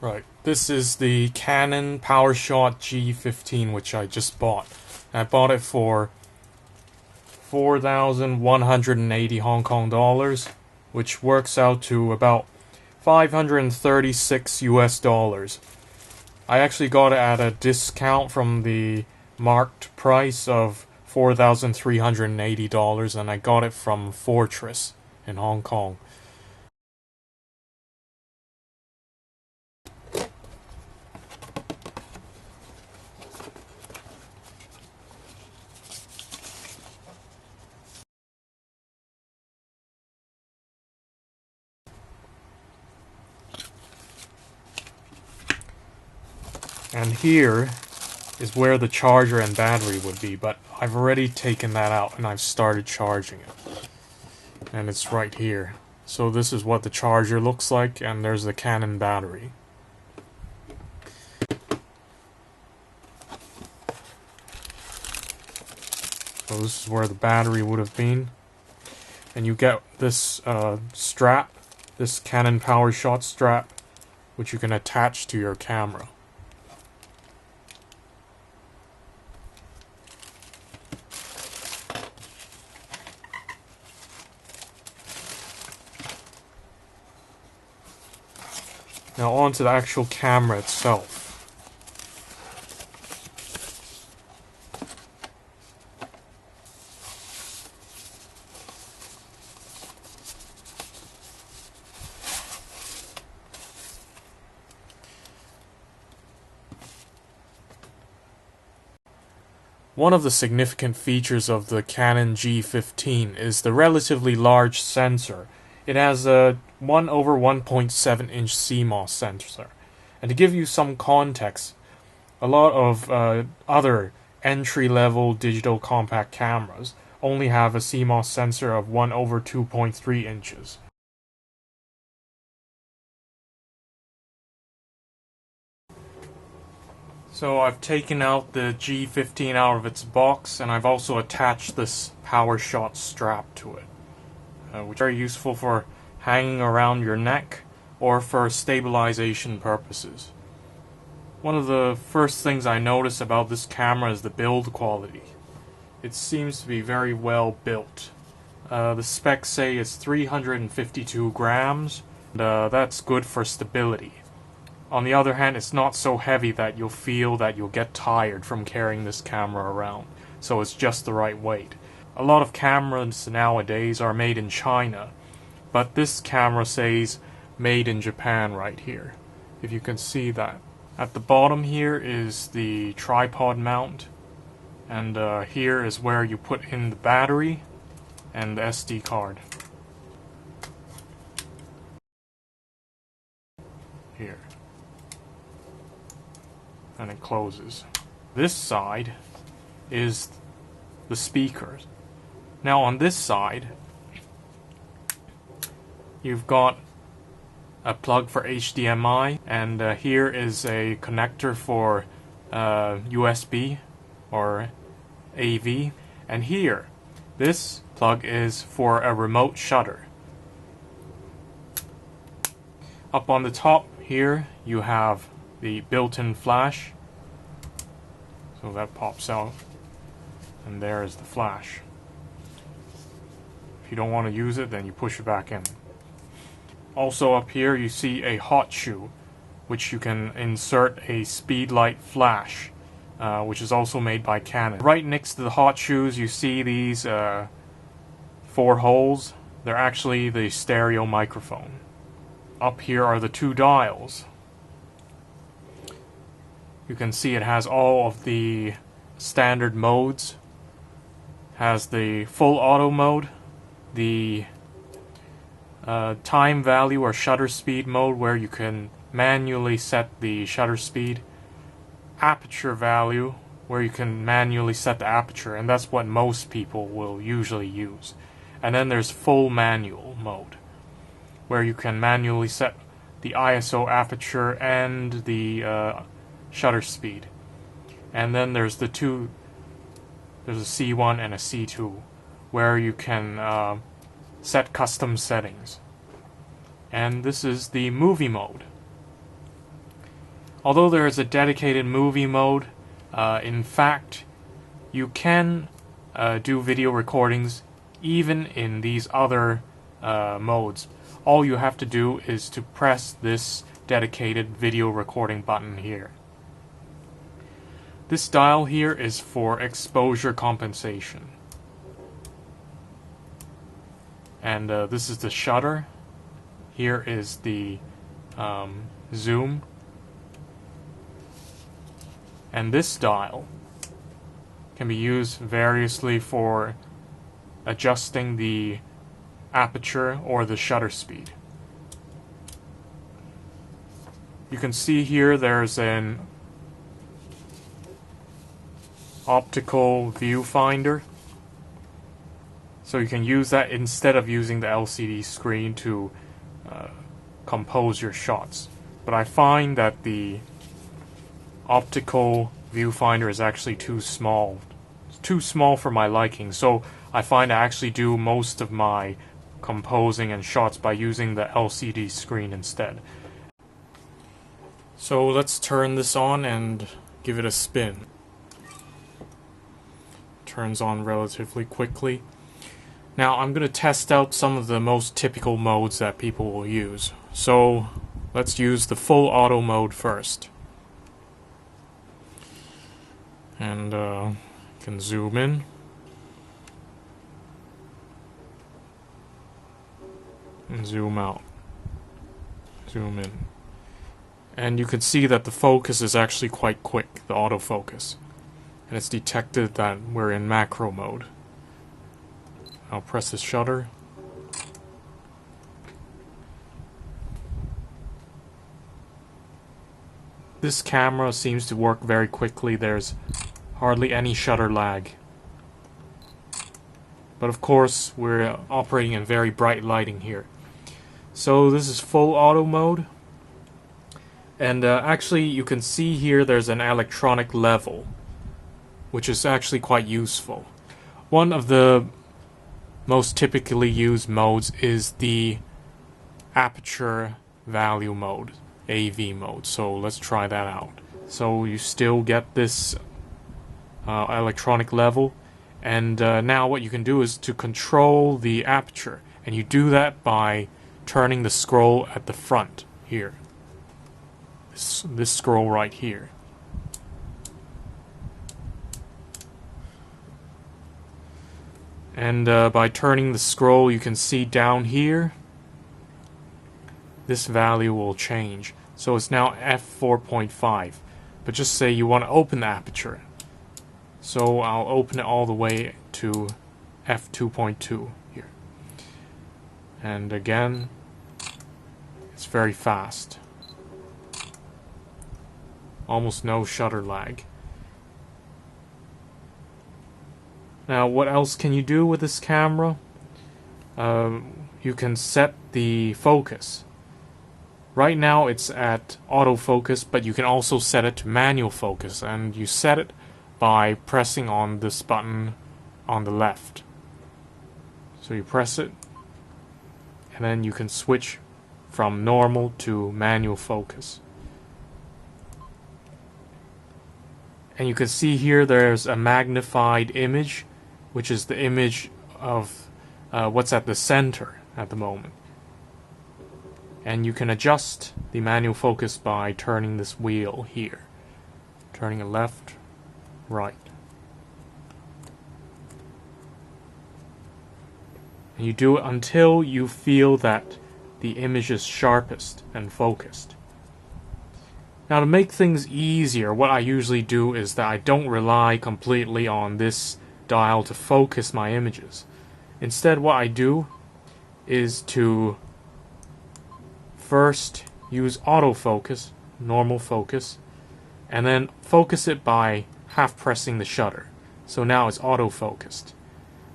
Right, this is the Canon Powershot G15, which I just bought. I bought it for 4,180 Hong Kong dollars, which works out to about 536 US dollars. I actually got it at a discount from the marked price of $4,380, and I got it from Fortress in Hong Kong. And here is where the charger and battery would be, but I've already taken that out and I've started charging it. And it's right here. So this is what the charger looks like, and there's the Canon battery. So this is where the battery would have been. And you get this strap, this Canon Powershot strap, which you can attach to your camera. Now onto the actual camera itself. One of the significant features of the Canon G15 is the relatively large sensor. It has a 1/1.7 inch CMOS sensor. And to give you some context, a lot of other entry-level digital compact cameras only have a CMOS sensor of 1/2.3 inches. So I've taken out the G15 out of its box, and I've also attached this Powershot strap to it, which is very useful for hanging around your neck or for stabilization purposes. One of the first things I notice about this camera is the build quality. It seems to be very well built. The specs say it's 352 grams, and that's good for stability. On the other hand, it's not so heavy that you'll feel that you'll get tired from carrying this camera around, so it's just the right weight. A lot of cameras nowadays are made in China, but this camera says made in Japan right here, if you can see that. At the bottom here is the tripod mount, and here is where you put in the battery and the SD card. Here. And it closes. This side is the speakers. Now on this side, you've got a plug for HDMI, and here is a connector for USB or AV, and here, this plug is for a remote shutter. Up on the top here, you have the built-in flash, so that pops out, and there is the flash. If you don't want to use it, then you push it back in. Also up here you see a hot shoe, which you can insert a speedlight flash, which is also made by Canon. Right next to the hot shoes you see these 4 holes. They're actually the stereo microphone. Up here are the 2 dials. You can see it has all of the standard modes. Has the full auto mode, the time value or shutter speed mode where you can manually set the shutter speed, aperture value where you can manually set the aperture, and that's what most people will usually use. And then there's full manual mode where you can manually set the ISO aperture and the shutter speed. And then there's there's a C1 and a C2 where you can set custom settings. And this is the movie mode. although there is a dedicated movie mode, in fact, you can do video recordings even in these other modes. All you have to do is to press this dedicated video recording button here. This dial here is for exposure compensation. And this is the shutter. Here is the zoom. And this dial can be used variously for adjusting the aperture or the shutter speed. You can see here there's an Optical Viewfinder, so you can use that instead of using the LCD screen to compose your shots. But I find that the Optical Viewfinder is actually too small. It's too small for my liking, so I find I actually do most of my composing and shots by using the LCD screen instead. So let's turn this on and give it a spin. Turns on relatively quickly. Now I'm going to test out some of the most typical modes that people will use. So let's use the full auto mode first. And you can zoom in. And zoom out. Zoom in. And you can see that the focus is actually quite quick, the autofocus. And it's detected that we're in macro mode. I'll press the shutter. This camera seems to work very quickly. There's hardly any shutter lag. But of course, we're operating in very bright lighting here. So this is full auto mode. And actually, you can see here there's an electronic level, which is actually quite useful. One of the most typically used modes is the aperture value mode, AV mode. So let's try that out. So you still get this electronic level, and now what you can do is to control the aperture, and you do that by turning the scroll at the front here. This scroll right here. And by turning the scroll, you can see down here, this value will change. So it's now f4.5. But just say you want to open the aperture. So I'll open it all the way to f2.2 here. And again, it's very fast. Almost no shutter lag. Now, what else can you do with this camera? You can set the focus. Right now it's at autofocus, but you can also set it to manual focus, and you set it by pressing on this button on the left. So you press it, and then you can switch from normal to manual focus. And you can see here there's a magnified image, which is the image of what's at the center at the moment. And you can adjust the manual focus by turning this wheel here. Turning it left, right. And you do it until you feel that the image is sharpest and focused. Now, to make things easier, what I usually do is that I don't rely completely on this dial to focus my images. Instead, what I do is to first use autofocus, normal focus, and then focus it by half pressing the shutter. So now it's autofocused.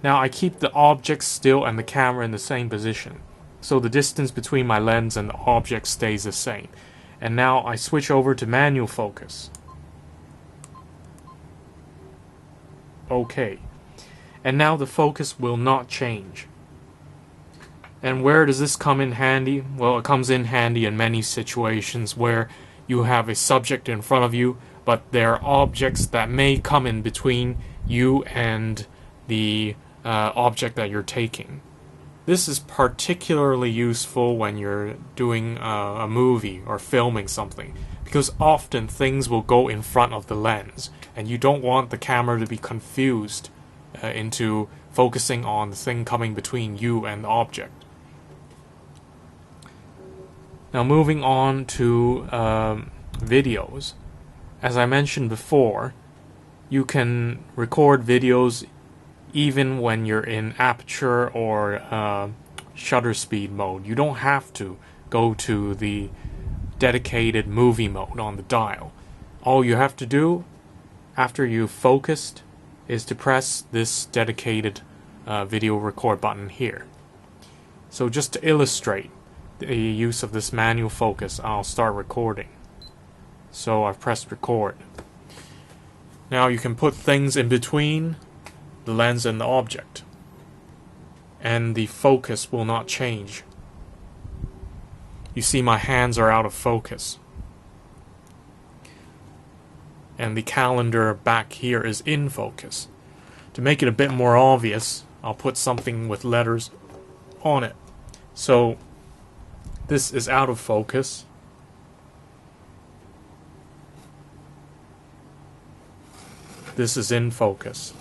Now I keep the object still and the camera in the same position, so the distance between my lens and the object stays the same. And now I switch over to manual focus. Okay. And now the focus will not change. And where does this come in handy? Well, it comes in handy in many situations where you have a subject in front of you, but there are objects that may come in between you and the object that you're taking. This is particularly useful when you're doing a movie or filming something, because often things will go in front of the lens, and you don't want the camera to be confused into focusing on the thing coming between you and the object. Now moving on to videos. As I mentioned before, you can record videos even when you're in aperture or shutter speed mode. You don't have to go to the dedicated movie mode on the dial. All you have to do after you've focused is to press this dedicated video record button here. So just to illustrate the use of this manual focus, I'll start recording. So I've pressed record. Now you can put things in between the lens and the object, and the focus will not change. You see my hands are out of focus, and the calendar back here is in focus. To make it a bit more obvious, I'll put something with letters on it. So this is out of focus. This is in focus.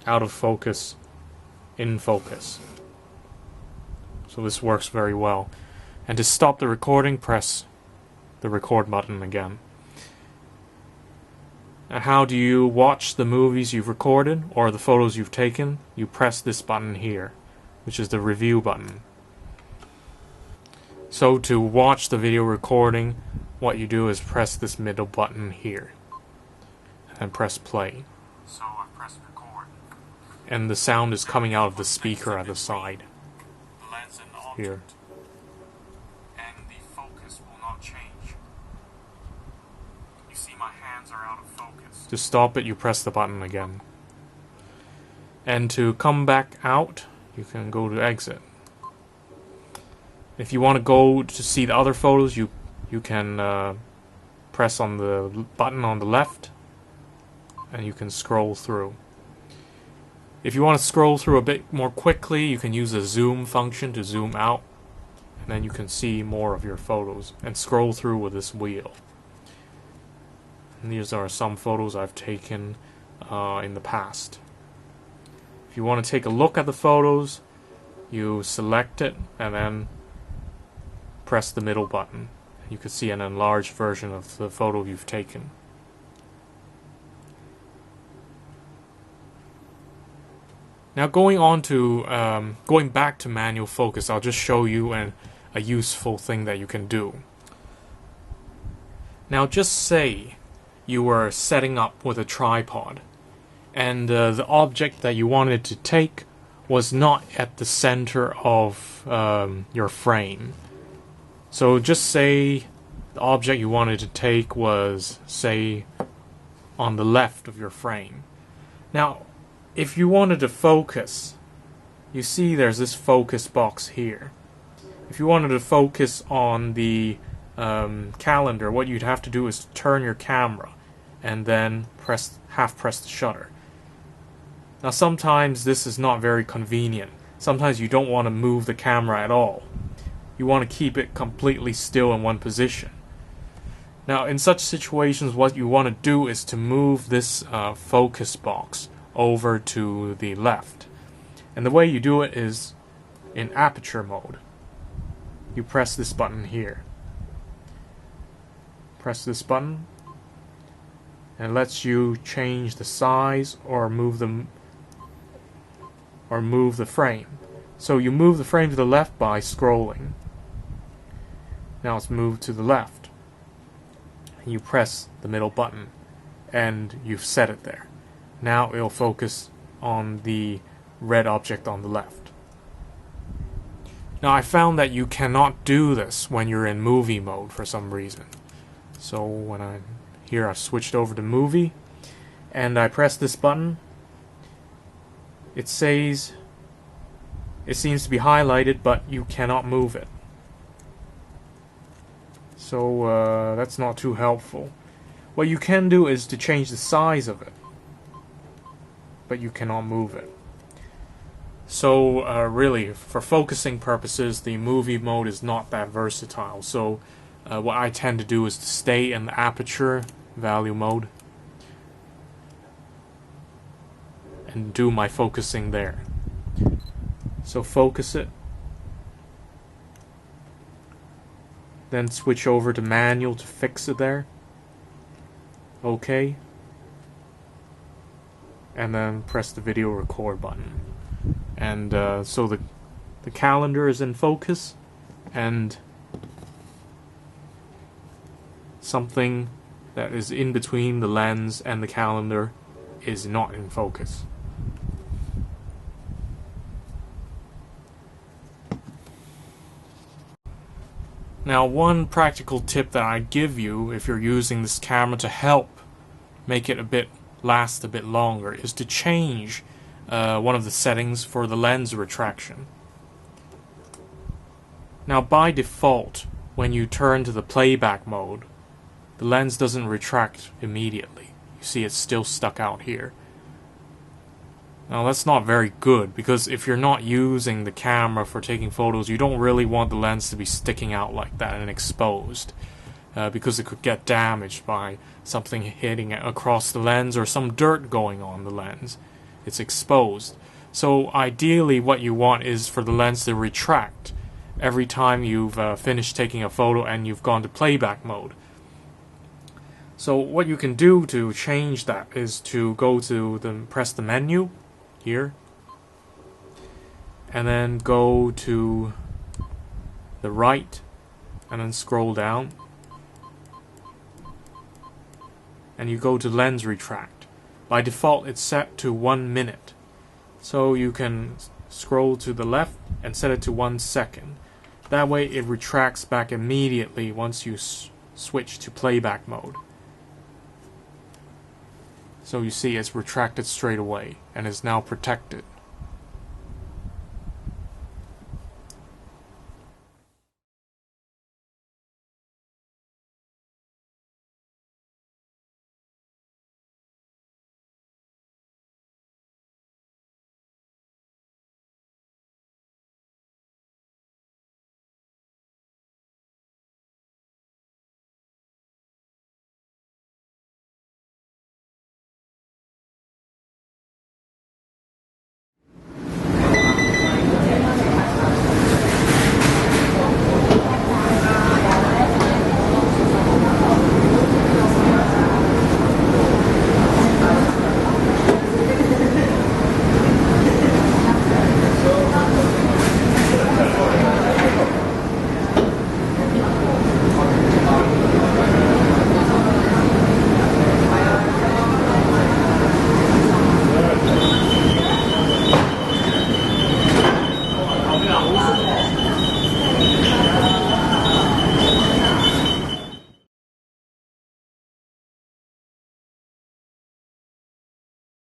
Out of focus, in focus. So this works very well. And to stop the recording, press the record button again. Now, how do you watch the movies you've recorded or the photos you've taken? You press this button here, which is the review button. So to watch the video recording, what you do is press this middle button here and press play. So I press record. And the sound is coming out of the speaker at the side. The lens and the object. Here. And the focus will not change. You see my hands are out of focus. To stop it, you press the button again. And to come back out, you can go to exit. If you want to go to see the other photos, you can press on the button on the left, and you can scroll through. If you want to scroll through a bit more quickly, you can use the zoom function to zoom out, and then you can see more of your photos and scroll through with this wheel. And these are some photos I've taken in the past. If you want to take a look at the photos, you select it and then press the middle button. You can see an enlarged version of the photo you've taken. Now going back to manual focus, I'll just show you a useful thing that you can do. Now just say you were setting up with a tripod, and the object that you wanted to take was not at the center of your frame. So just say the object you wanted to take was, say, on the left of your frame. Now, if you wanted to focus, you see there's this focus box here. If you wanted to focus on the calendar, what you'd have to do is turn your camera and then half press the shutter. Now sometimes this is not very convenient. Sometimes you don't want to move the camera at all. You want to keep it completely still in one position. Now in such situations, what you want to do is to move this focus box over to the left. And the way you do it is in aperture mode. You press this button here. Press this button, and it lets you change the size or move the frame. So you move the frame to the left by scrolling. Now it's moved to the left. You press the middle button and you've set it there. Now it'll focus on the red object on the left. Now I found that you cannot do this when you're in movie mode for some reason. So when I'm here, I've switched over to movie and I press this button. It says it seems to be highlighted, but you cannot move it. So that's not too helpful. What you can do is to change the size of it, but you cannot move it. So really, for focusing purposes, the movie mode is not that versatile. So what I tend to do is to stay in the aperture value mode and do my focusing there. So focus it, then switch over to manual to fix it there. OK, and then press the video record button. And so the calendar is in focus, and something that is in between the lens and the calendar is not in focus. Now, one practical tip that I give you if you're using this camera to help make it last a bit longer is to change one of the settings for the lens retraction. Now, by default, when you turn to the playback mode, the lens doesn't retract immediately. You see it's still stuck out here. Now, that's not very good, because if you're not using the camera for taking photos, you don't really want the lens to be sticking out like that and exposed, because it could get damaged by something hitting across the lens or some dirt going on the lens. It's exposed. So ideally what you want is for the lens to retract every time you've finished taking a photo and you've gone to playback mode. So what you can do to change that is to go to press the menu here, and then go to the right and then scroll down, and you go to lens retract. By default it's set to 1 minute, so you can scroll to the left and set it to 1 second. That way it retracts back immediately once you switch to playback mode. So you see it's retracted straight away and is now protected.